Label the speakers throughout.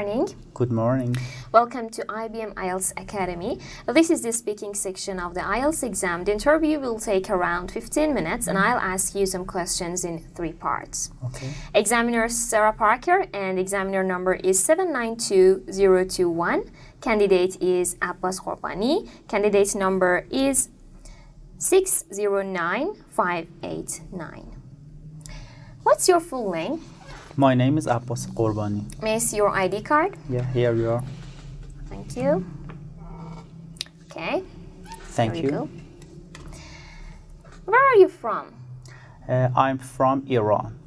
Speaker 1: morning.
Speaker 2: Good morning.
Speaker 1: Welcome to IBM IELTS Academy. This is the speaking section of the IELTS exam. The interview will take around 15 minutes and I'll ask you some questions in 3 parts.
Speaker 2: Okay.
Speaker 1: Examiner Sarah Parker and examiner number is 792021. Candidate is Abbas Khorbani. Candidate number is 609589. What's your full name?
Speaker 2: My name is Abbas Khorbani.
Speaker 1: May I see your ID card?
Speaker 2: Yeah, here you are.
Speaker 1: Thank you. Okay.
Speaker 2: Thank
Speaker 1: There
Speaker 2: you.
Speaker 1: Go. Where are you from?
Speaker 2: I'm from Iran.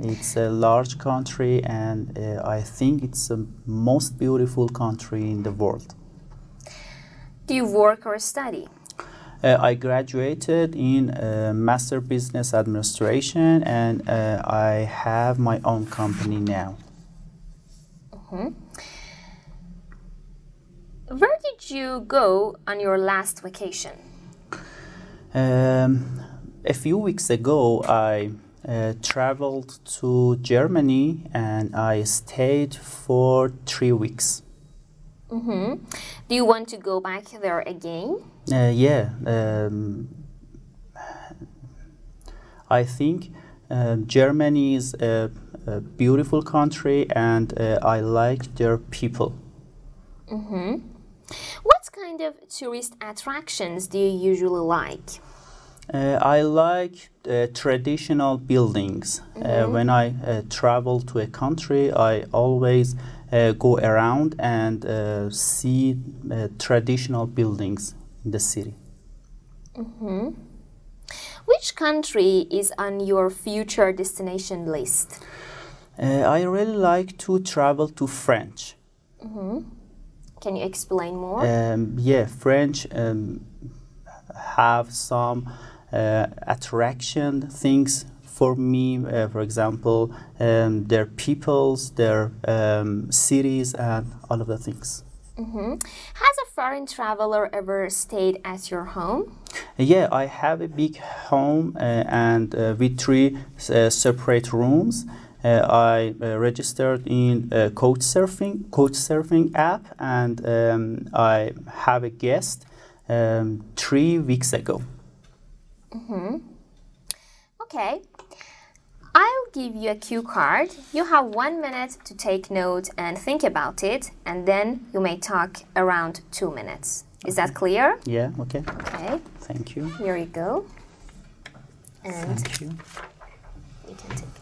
Speaker 2: It's a large country and I think it's the most beautiful country in the world.
Speaker 1: Do you work or study?
Speaker 2: I graduated in Master Business Administration and I have my own company now.
Speaker 1: Where did you go on your last vacation?
Speaker 2: A few weeks ago, I traveled to Germany and I stayed for 3 weeks.
Speaker 1: Do you want to go back there again?
Speaker 2: Yeah, I think Germany is a beautiful country and I like their people.
Speaker 1: What kind of tourist attractions do you usually like?
Speaker 2: I like traditional buildings. When I travel to a country, I always go around and see traditional buildings in the city.
Speaker 1: Which country is on your future destination list?
Speaker 2: I really like to travel to France.
Speaker 1: Can you explain more?
Speaker 2: Yeah, French have some attraction things for me. For example, their peoples, their cities, and all of the things.
Speaker 1: Has a foreign traveler ever stayed at your home?
Speaker 2: Yeah, I have a big home and with 3 separate rooms. I registered in Couchsurfing app and I have a guest 3 weeks ago.
Speaker 1: Okay. I'll give you a cue card. You have 1 minute to take note and think about it, and then you may talk around 2 minutes. Is that clear?
Speaker 2: Yeah, okay.
Speaker 1: Okay.
Speaker 2: Thank you.
Speaker 1: Here you go. And
Speaker 2: Thank you.
Speaker 1: you can take it.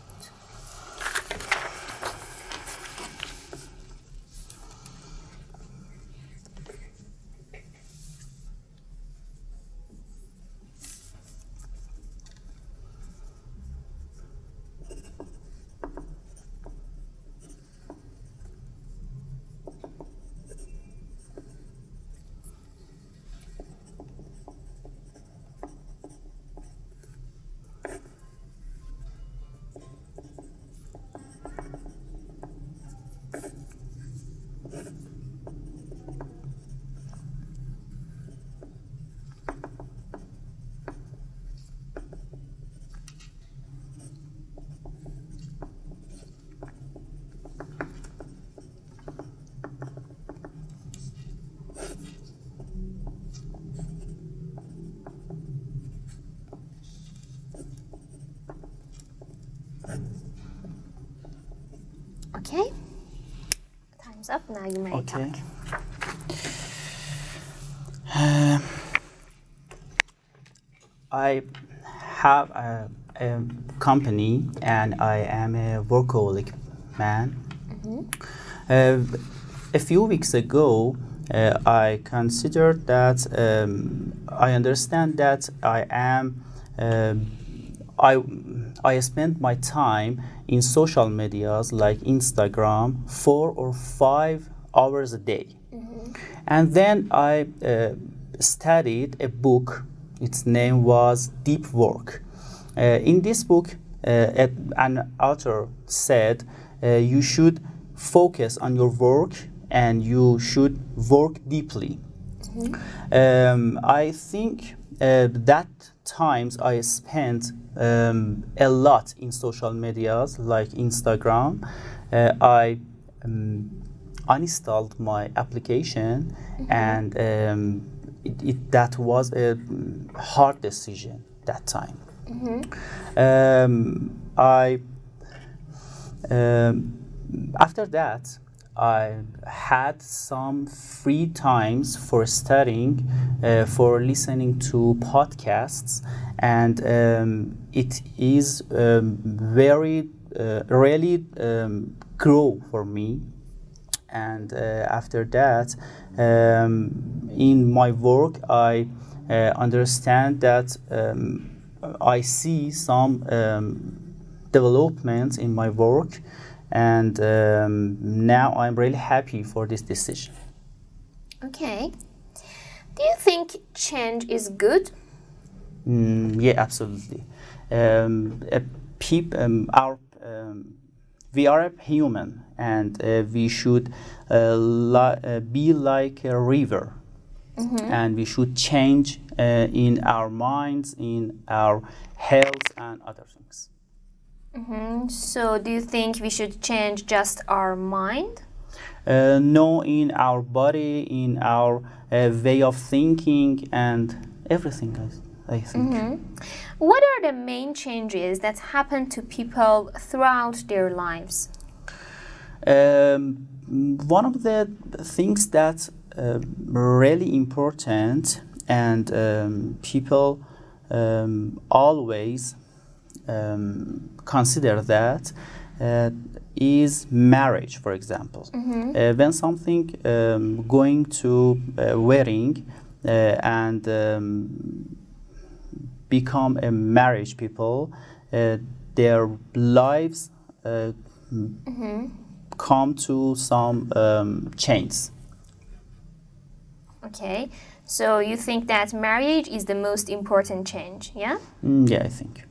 Speaker 1: Okay. Time's up. Now you may
Speaker 2: Okay.
Speaker 1: talk.
Speaker 2: I have a company and I am a workaholic man. A few weeks ago, I considered that I understand that I spend my time in social medias like Instagram 4 or 5 hours a day. And then I studied a book. Its name was Deep Work. In this book, an author said you should focus on your work and you should work deeply. I think that times I spent a lot in social medias like Instagram. I uninstalled my application, and that was a hard decision that time. After that, I had some free times for studying, for listening to podcasts, and it is very really grow for me. And after that, in my work, I understand that I see some developments in my work, and now I'm really happy for this decision.
Speaker 1: Okay. Do you think change is good?
Speaker 2: Yeah, absolutely. We are a human, and we should be like a river, and we should change in our minds, in our health, and other things.
Speaker 1: So, do you think we should change just our mind?
Speaker 2: No, in our body, in our way of thinking, and everything, I think.
Speaker 1: What are the main changes that happen to people throughout their lives?
Speaker 2: One of the things that's really important, and people always consider that, is marriage, for example. When something going to a wedding and become a marriage people, their lives come to some change.
Speaker 1: Okay, so you think that marriage is the most important change, yeah?
Speaker 2: Yeah, I think.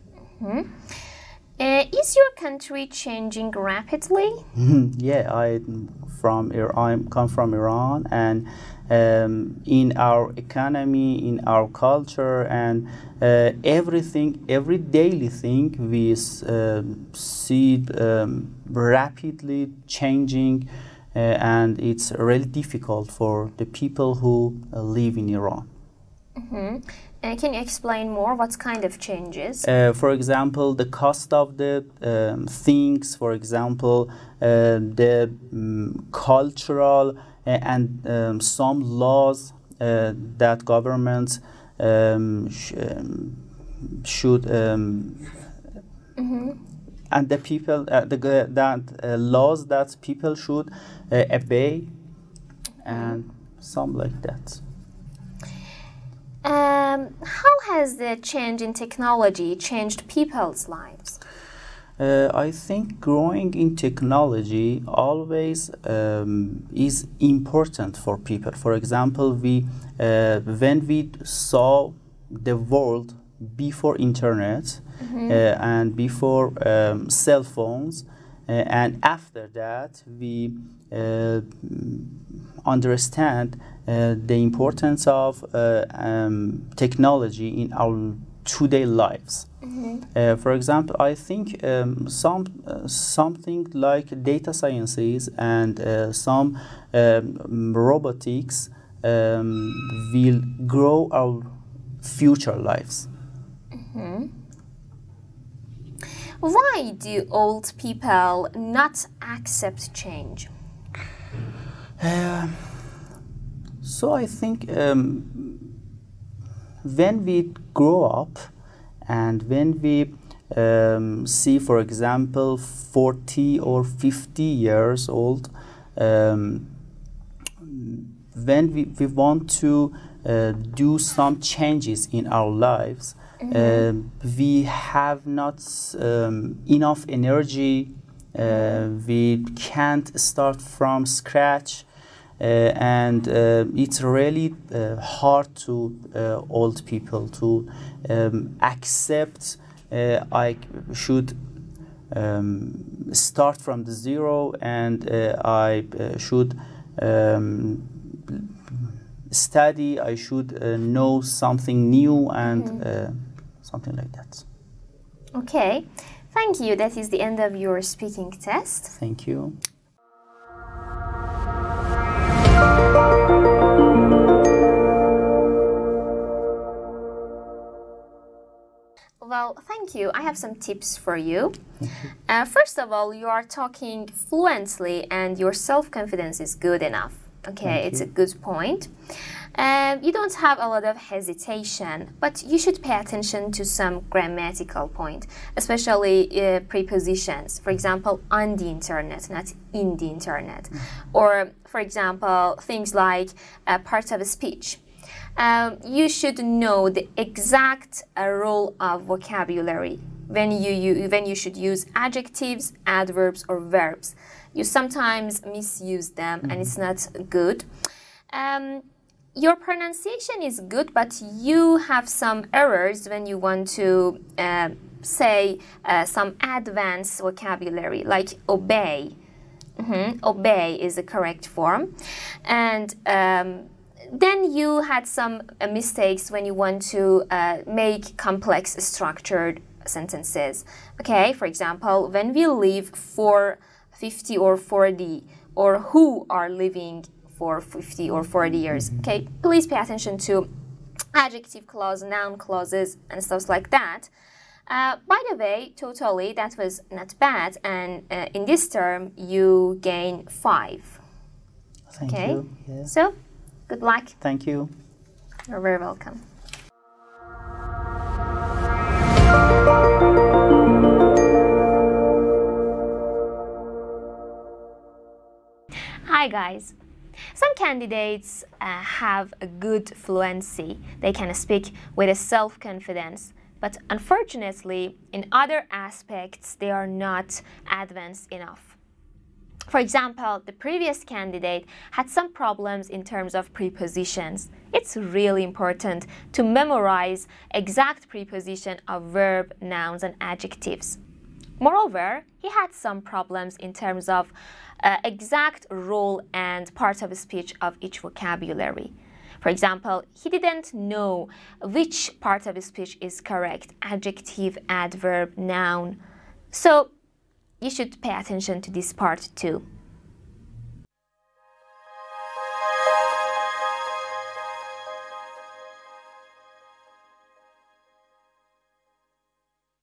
Speaker 1: Is your country changing rapidly?
Speaker 2: Yeah, I come from Iran, and in our economy, in our culture, and everything, every daily thing, we see rapidly changing, and it's really difficult for the people who live in Iran.
Speaker 1: Can you explain more what kind of changes?
Speaker 2: For example, the cost of the things, for example, the cultural and some laws that governments should and the people laws that people should obey, and some like that.
Speaker 1: How has the change in technology changed people's lives?
Speaker 2: I think growing in technology always is important for people. For example, when we saw the world before internet and before cell phones, and after that we understand the importance of technology in our today lives. For example, I think something like data sciences and some robotics will grow our future lives.
Speaker 1: Why do old people not accept change?
Speaker 2: So I think when we grow up and when we see, for example, 40 or 50 years old, when we want to do some changes in our lives, we have not enough energy, we can't start from scratch, and it's really hard to old people to accept I should start from the zero, and I should study, I should know something new, and something like that.
Speaker 1: Okay, thank you. That is the end of your speaking test.
Speaker 2: Thank you.
Speaker 1: Well, thank you. I have some tips for you. First of all, you are talking fluently and your self-confidence is good enough. Okay, it's a good point. You don't have a lot of hesitation, but you should pay attention to some grammatical point, especially prepositions. For example, on the internet, not in the internet. Or, for example, things like part of a speech. You should know the exact rule of vocabulary when you should use adjectives, adverbs, or verbs. You sometimes misuse them, and it's not good. Your pronunciation is good, but you have some errors when you want to say some advanced vocabulary, like obey. Obey is the correct form. And then you had some mistakes when you want to make complex structured sentences. Okay, for example, when we live for 50 or 40, or who are living for 50 or 40 years. Okay, please pay attention to adjective clause, noun clauses, and stuff like that. By the way, totally, that was not bad, and in this term, you gain 5.
Speaker 2: Thank you. Yeah.
Speaker 1: So, good luck.
Speaker 2: Thank you.
Speaker 1: You're very welcome. Hi guys. Some candidates have a good fluency. They can speak with a self-confidence, but unfortunately, in other aspects, they are not advanced enough. For example, the previous candidate had some problems in terms of prepositions. It's really important to memorize exact preposition of verb, nouns, and adjectives. Moreover, he had some problems in terms of exact role and part of speech of each vocabulary. For example, he didn't know which part of speech is correct, adjective, adverb, noun. So you should pay attention to this part too.